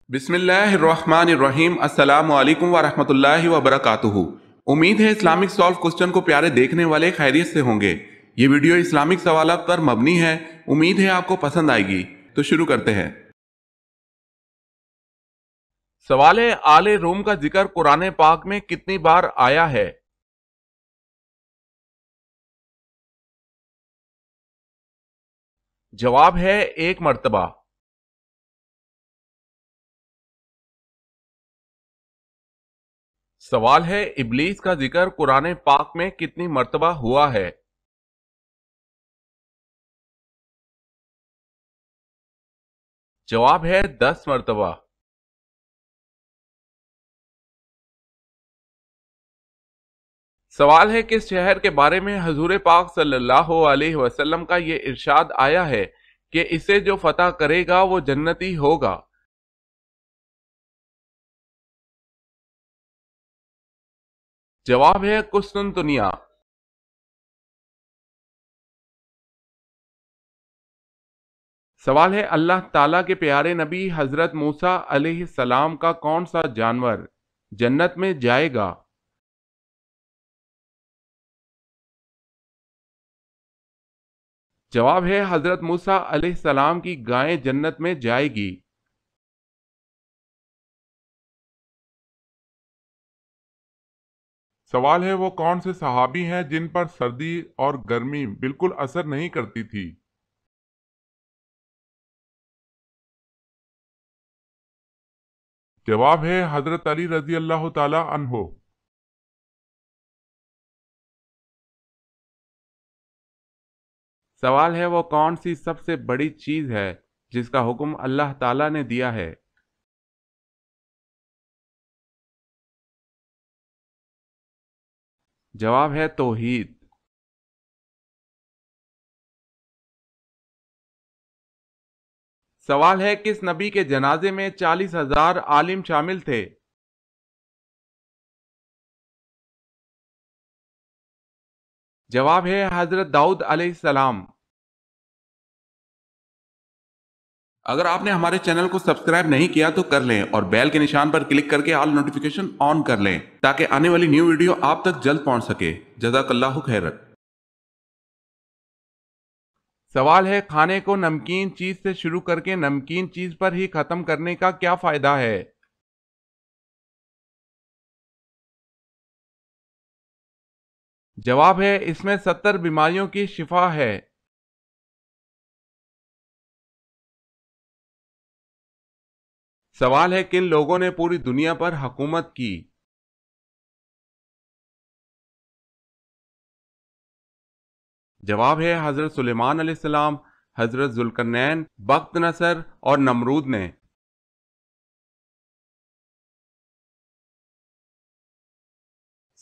بسم اللہ الرحمن الرحیم۔ السلام علیکم ورحمۃ اللہ وبرکاتہ۔ امید ہے اسلامک سالو کوسچن کو پیارے دیکھنے والے خیریت سے ہوں گے۔ یہ ویڈیو اسلامک سوالات پر مبنی ہے، امید ہے آپ کو پسند آئے گی۔ تو شروع کرتے ہیں۔ سوال ہے، آل روم کا ذکر قرآن پاک میں کتنی بار آیا ہے؟ جواب ہے 1 مرتبہ۔ سوال ہے، ابلیس کا ذکر قرآن پاک میں کتنی مرتبہ ہوا ہے؟ جواب ہے 10 مرتبہ۔ سوال ہے، کس شہر کے بارے میں حضور پاک صلی اللہ علیہ وسلم کا یہ ارشاد آیا ہے کہ اسے جو فتح کرے گا وہ جنتی ہوگا؟ جواب ہے قسطنطنیہ۔ سوال ہے، اللہ تعالیٰ کے پیارے نبی حضرت موسیٰ علیہ السلام کا کون سا جانور جنت میں جائے گا؟ جواب ہے حضرت موسیٰ علیہ السلام کی گائے جنت میں جائے گی۔ سوال ہے، وہ کون سے صحابی ہیں جن پر سردی اور گرمی بالکل اثر نہیں کرتی تھی؟ جواب ہے حضرت علی رضی اللہ تعالی عنہ۔ سوال ہے، وہ کون سی سب سے بڑی چیز ہے جس کا حکم اللہ تعالیٰ نے دیا ہے؟ جواب ہے توحید۔ سوال ہے، کس نبی کے جنازے میں 40,000 عالم شامل تھے؟ جواب ہے حضرت داؤد علیہ السلام۔ اگر آپ نے ہمارے چینل کو سبسکرائب نہیں کیا تو کر لیں اور بیل کے نشان پر کلک کر کے آل نوٹیفیکیشن آن کر لیں تاکہ آنے والی نیو ویڈیو آپ تک جلد پہنچ سکے۔ جزاک اللہ خیرت۔ سوال ہے، کھانے کو نمکین چیز سے شروع کر کے نمکین چیز پر ہی ختم کرنے کا کیا فائدہ ہے؟ جواب ہے اس میں 70 بیماریوں کی شفا ہے۔ سوال ہے، کن لوگوں نے پوری دنیا پر حکومت کی؟ جواب ہے حضرت سلیمان علیہ السلام، حضرت ذوالقرنین، بخت نصر اور نمرود نے۔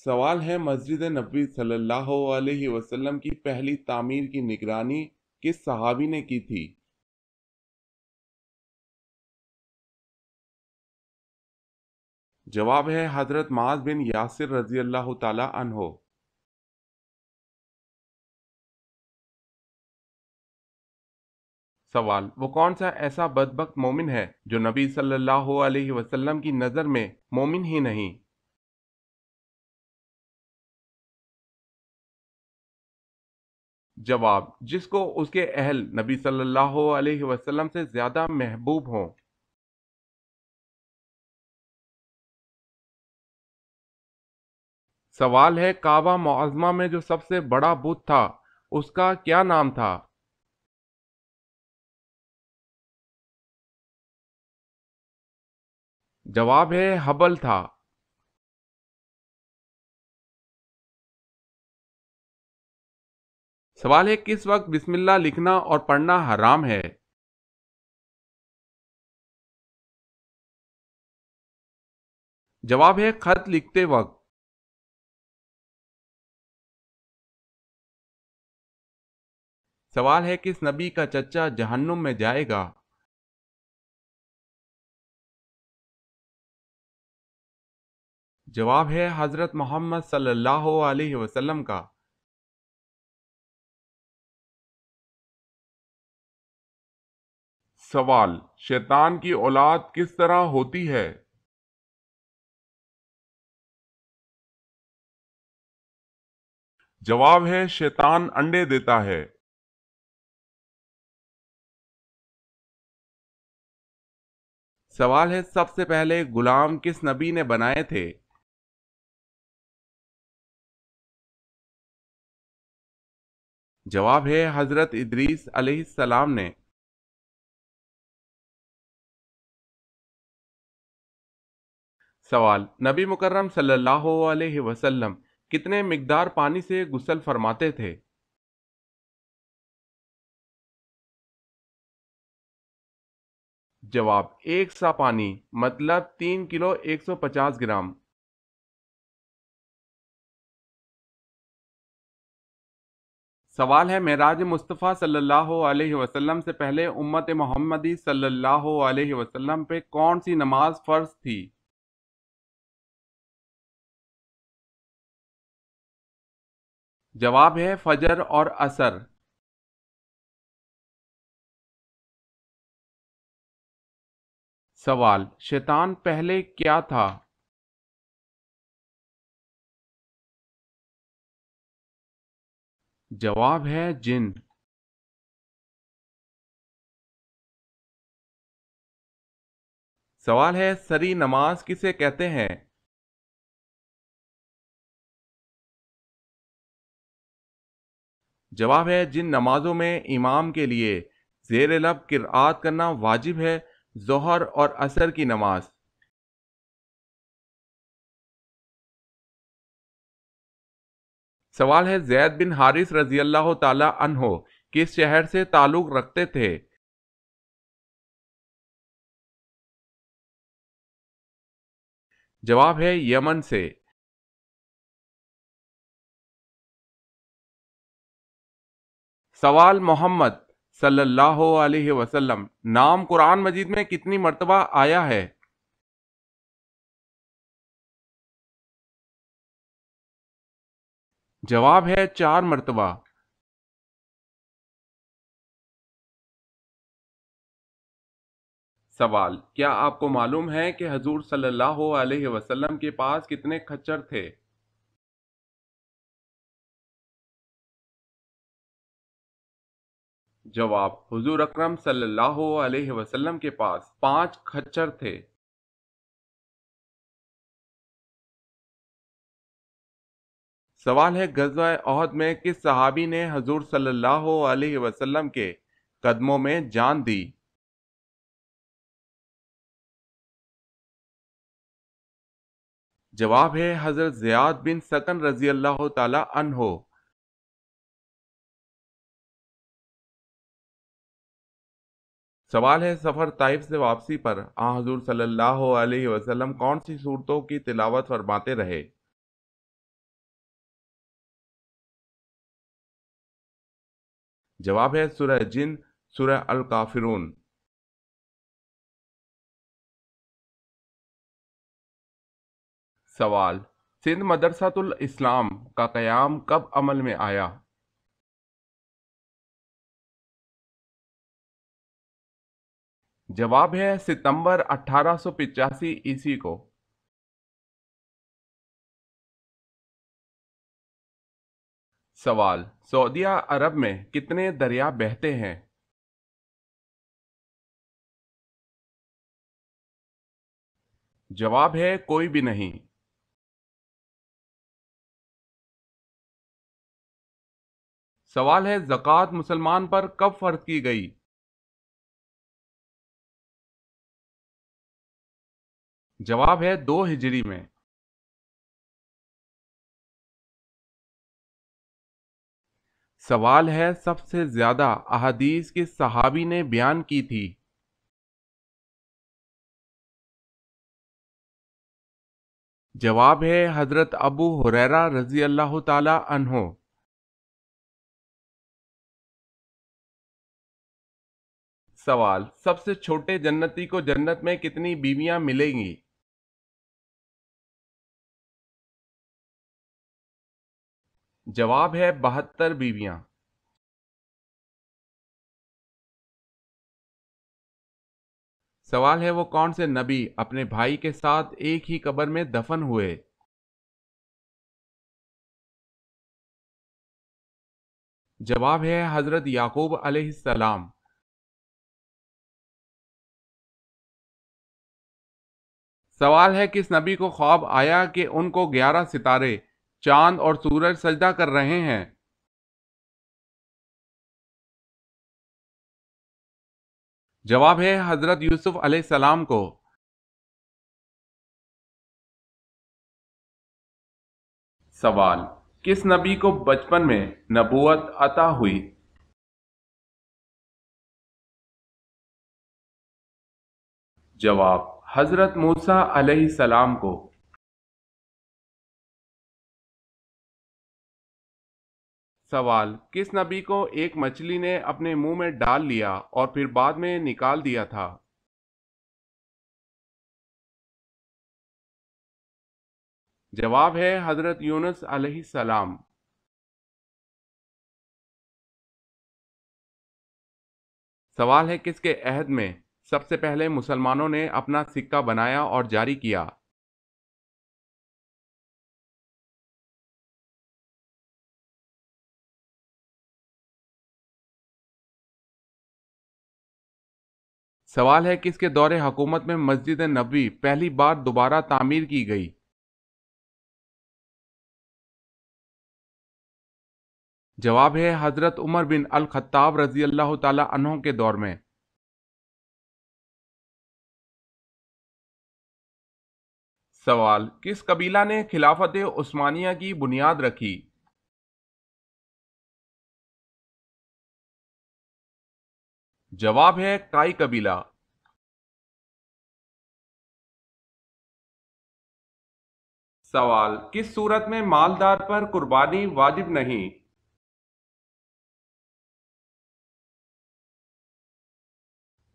سوال ہے، مسجد نبوی صلی اللہ علیہ وسلم کی پہلی تعمیر کی نگرانی کس صحابی نے کی تھی؟ جواب ہے حضرت معاذ بن یاسر رضی اللہ تعالی عنہ۔ سوال، وہ کون سا ایسا بدبخت مومن ہے جو نبی صلی اللہ علیہ وسلم کی نظر میں مومن ہی نہیں؟ جواب، جس کو اس کے اہل نبی صلی اللہ علیہ وسلم سے زیادہ محبوب ہوں۔ سوال ہے، کعبہ معظمہ میں جو سب سے بڑا بت تھا اس کا کیا نام تھا؟ جواب ہے حبل تھا۔ سوال ہے، کس وقت بسم اللہ لکھنا اور پڑھنا حرام ہے؟ جواب ہے خط لکھتے وقت۔ سوال ہے، کس نبی کا چچا جہنم میں جائے گا؟ جواب ہے حضرت محمد صلی اللہ علیہ وسلم کا۔ سوال: شیطان کی اولاد کس طرح ہوتی ہے؟ جواب ہے شیطان انڈے دیتا ہے۔ سوال ہے سب سے پہلے غلام کس نبی نے بنائے تھے؟ جواب ہے حضرت ادریس علیہ السلام نے۔ سوال: نبی مکرم صلی اللہ علیہ وسلم کتنے مقدار پانی سے غسل فرماتے تھے؟ جواب: 1 سا پانی، مطلب 3 کلو 150 گرام۔ سوال ہے معراج مصطفیٰ صلی اللہ علیہ وسلم سے پہلے امت محمدی صلی اللہ علیہ وسلم پہ کون سی نماز فرض تھی؟ جواب ہے فجر اور عصر۔ سوال: شیطان پہلے کیا تھا؟ جواب ہے جن۔ سوال ہے سری نماز کسے کہتے ہیں؟ جواب ہے جن نمازوں میں امام کے لیے زیر لب قرآت کرنا واجب ہے، ظہر اور عصر کی نماز۔ سوال ہے زید بن حارث رضی اللہ تعالی عنہ کس شہر سے تعلق رکھتے تھے؟ جواب ہے یمن سے۔ سوال: محمد صلی اللہ علیہ وسلم نام قرآن مجید میں کتنی مرتبہ آیا ہے؟ جواب ہے 4 مرتبہ۔ سوال: کیا آپ کو معلوم ہے کہ حضور صلی اللہ علیہ وسلم کے پاس کتنے کھچر تھے؟ جواب: حضور اکرم صلی اللہ علیہ وسلم کے پاس 5 کھچر تھے۔ سوال ہے غزوہ احد میں کس صحابی نے حضور صلی اللہ علیہ وسلم کے قدموں میں جان دی؟ جواب ہے حضرت زیاد بن سکن رضی اللہ تعالی عنہ۔ سوال ہے سفر طائف سے واپسی پر حضور صلی اللہ علیہ وسلم کون سی صورتوں کی تلاوت فرماتے رہے؟ جواب ہے سورہ جن، سورہ الکافرون۔ سوال: سندھ مدرسۃ الاسلام کا قیام کب عمل میں آیا؟ جواب ہے ستمبر 1885 کو۔ سوال: سعودیہ عرب میں کتنے دریا بہتے ہیں؟ جواب ہے کوئی بھی نہیں۔ سوال ہے زکوٰۃ مسلمان پر کب فرض کی گئی؟ جواب ہے 2 ہجری میں۔ سوال ہے سب سے زیادہ احادیث کس صحابی نے بیان کی تھی؟ جواب ہے حضرت ابو ہریرہ رضی اللہ تعالی عنہ۔ سوال: سب سے چھوٹے جنتی کو جنت میں کتنی بیویاں ملیں گی؟ جواب ہے 72 بیویاں۔ سوال ہے وہ کون سے نبی اپنے بھائی کے ساتھ ایک ہی قبر میں دفن ہوئے؟ جواب ہے حضرت یعقوب علیہ السلام۔ سوال ہے کس نبی کو خواب آیا کہ ان کو 11 ستارے، چاند اور سورج سجدہ کر رہے ہیں؟ جواب ہے حضرت یوسف علیہ السلام کو۔ سوال کس نبی کو بچپن میں نبوت عطا ہوئی؟ جواب حضرت موسیٰ علیہ السلام کو۔ سوال کس نبی کو ایک مچھلی نے اپنے منہ میں ڈال لیا اور پھر بعد میں نکال دیا تھا؟ جواب ہے حضرت یونس علیہ السلام۔ سوال ہے کس کے عہد میں سب سے پہلے مسلمانوں نے اپنا سکہ بنایا اور جاری کیا؟ سوال ہے کس کے دور حکومت میں مسجد نبوی پہلی بار دوبارہ تعمیر کی گئی؟ جواب ہے حضرت عمر بن الخطاب رضی اللہ تعالی عنہ کے دور میں۔ سوال کس قبیلہ نے خلافت عثمانیہ کی بنیاد رکھی؟ جواب ہے کائی قبیلہ۔ سوال کس صورت میں مالدار پر قربانی واجب نہیں؟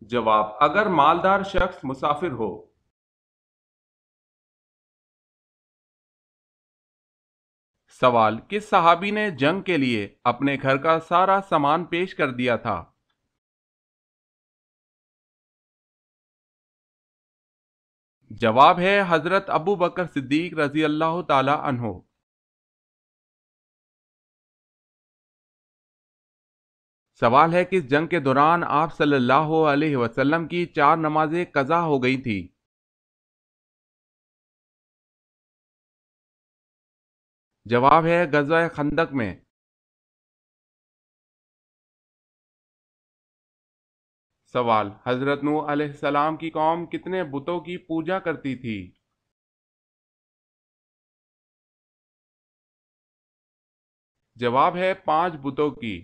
جواب اگر مالدار شخص مسافر ہو۔ سوال کس صحابی نے جنگ کے لیے اپنے گھر کا سارا سامان پیش کر دیا تھا؟ جواب ہے حضرت ابو بکر صدیق رضی اللہ تعالی عنہ۔ سوال ہے کس جنگ کے دوران آپ صلی اللہ علیہ وسلم کی 4 نمازیں قضا ہو گئی تھی؟ جواب ہے غزوہ خندق میں۔ سوال حضرت نوح علیہ السلام کی قوم کتنے بتوں کی پوجا کرتی تھی؟ جواب ہے 5 بتوں کی۔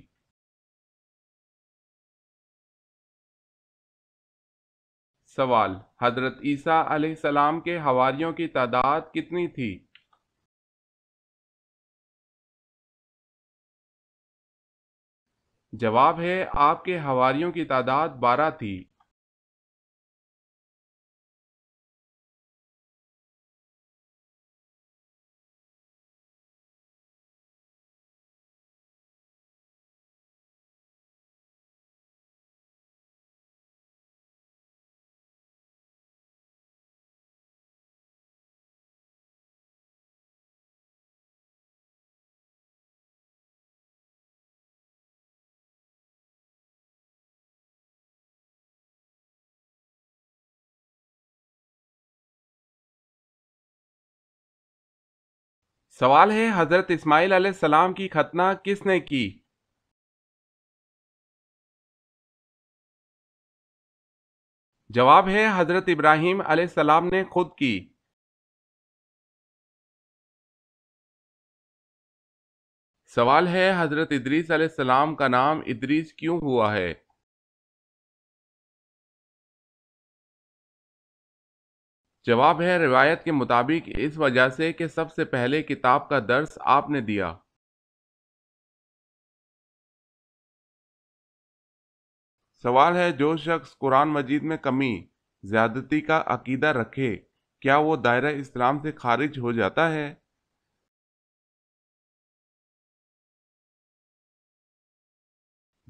سوال حضرت عیسیٰ علیہ السلام کے حواریوں کی تعداد کتنی تھی؟ جواب ہے آپ کے حواریوں کی تعداد 12 تھی۔ سوال ہے حضرت اسماعیل علیہ السلام کی ختنہ کس نے کی؟ جواب ہے حضرت ابراہیم علیہ السلام نے خود کی۔ سوال ہے حضرت ادریس علیہ السلام کا نام ادریس کیوں ہوا ہے؟ جواب ہے روایت کے مطابق اس وجہ سے کہ سب سے پہلے کتاب کا درس آپ نے دیا۔ سوال ہے جو شخص قرآن مجید میں کمی زیادتی کا عقیدہ رکھے کیا وہ دائرہ اسلام سے خارج ہو جاتا ہے؟